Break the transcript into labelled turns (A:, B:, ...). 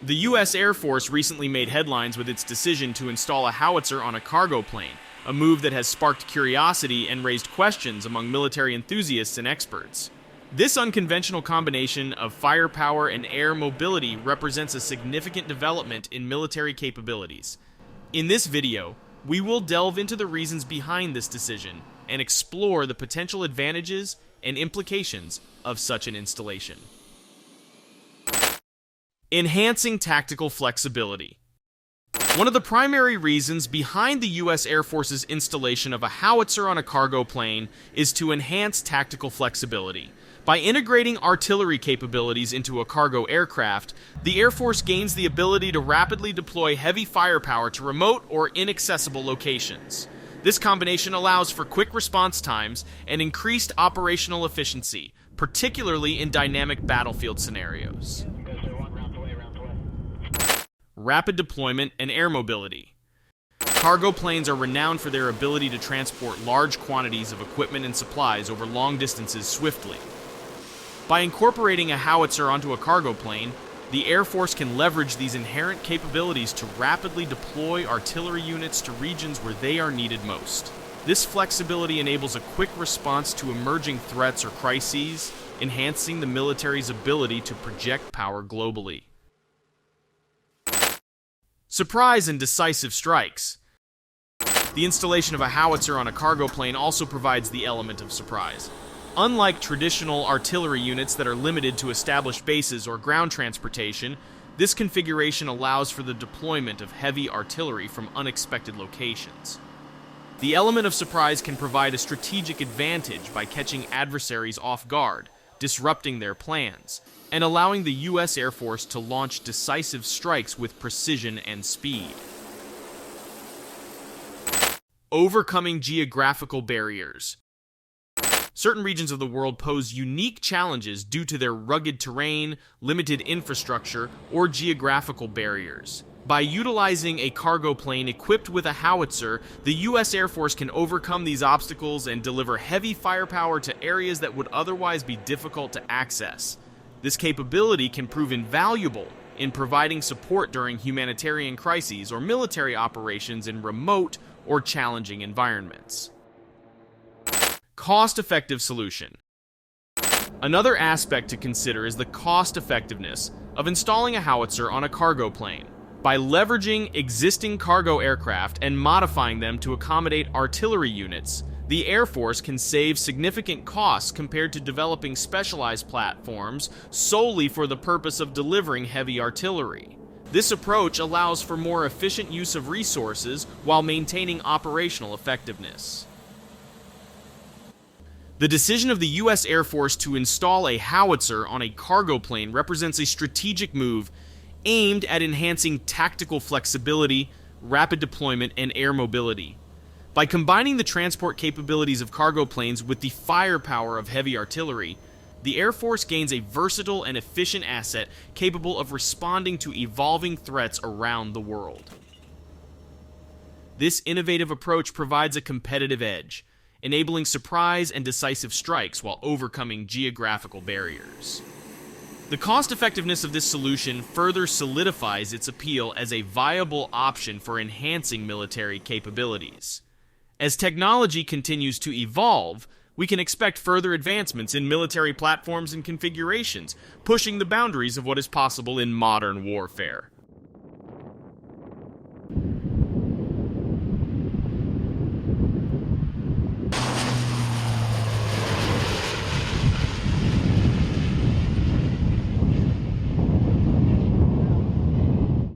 A: The U.S. Air Force recently made headlines with its decision to install a howitzer on a cargo plane, a move that has sparked curiosity and raised questions among military enthusiasts and experts. This unconventional combination of firepower and air mobility represents a significant development in military capabilities. In this video, we will delve into the reasons behind this decision and explore the potential advantages and implications of such an installation. Enhancing tactical flexibility. One of the primary reasons behind the U.S. Air Force's installation of a howitzer on a cargo plane is to enhance tactical flexibility. By integrating artillery capabilities into a cargo aircraft, the Air Force gains the ability to rapidly deploy heavy firepower to remote or inaccessible locations. This combination allows for quick response times and increased operational efficiency, particularly in dynamic battlefield scenarios. Rapid deployment and air mobility. Cargo planes are renowned for their ability to transport large quantities of equipment and supplies over long distances swiftly. By incorporating a howitzer onto a cargo plane, the Air Force can leverage these inherent capabilities to rapidly deploy artillery units to regions where they are needed most. This flexibility enables a quick response to emerging threats or crises, enhancing the military's ability to project power globally. Surprise and decisive strikes. The installation of a howitzer on a cargo plane also provides the element of surprise. Unlike traditional artillery units that are limited to established bases or ground transportation, this configuration allows for the deployment of heavy artillery from unexpected locations. The element of surprise can provide a strategic advantage by catching adversaries off guard, disrupting their plans, and allowing the U.S. Air Force to launch decisive strikes with precision and speed. Overcoming geographical barriers. Certain regions of the world pose unique challenges due to their rugged terrain, limited infrastructure, or geographical barriers. By utilizing a cargo plane equipped with a howitzer, the U.S. Air Force can overcome these obstacles and deliver heavy firepower to areas that would otherwise be difficult to access. This capability can prove invaluable in providing support during humanitarian crises or military operations in remote or challenging environments. Cost-effective solution. Another aspect to consider is the cost-effectiveness of installing a howitzer on a cargo plane. By leveraging existing cargo aircraft and modifying them to accommodate artillery units, the Air Force can save significant costs compared to developing specialized platforms solely for the purpose of delivering heavy artillery. This approach allows for more efficient use of resources while maintaining operational effectiveness. The decision of the U.S. Air Force to install a howitzer on a cargo plane represents a strategic move aimed at enhancing tactical flexibility, rapid deployment, and air mobility. By combining the transport capabilities of cargo planes with the firepower of heavy artillery, the Air Force gains a versatile and efficient asset capable of responding to evolving threats around the world. This innovative approach provides a competitive edge, enabling surprise and decisive strikes while overcoming geographical barriers. The cost-effectiveness of this solution further solidifies its appeal as a viable option for enhancing military capabilities. As technology continues to evolve, we can expect further advancements in military platforms and configurations, pushing the boundaries of what is possible in modern warfare.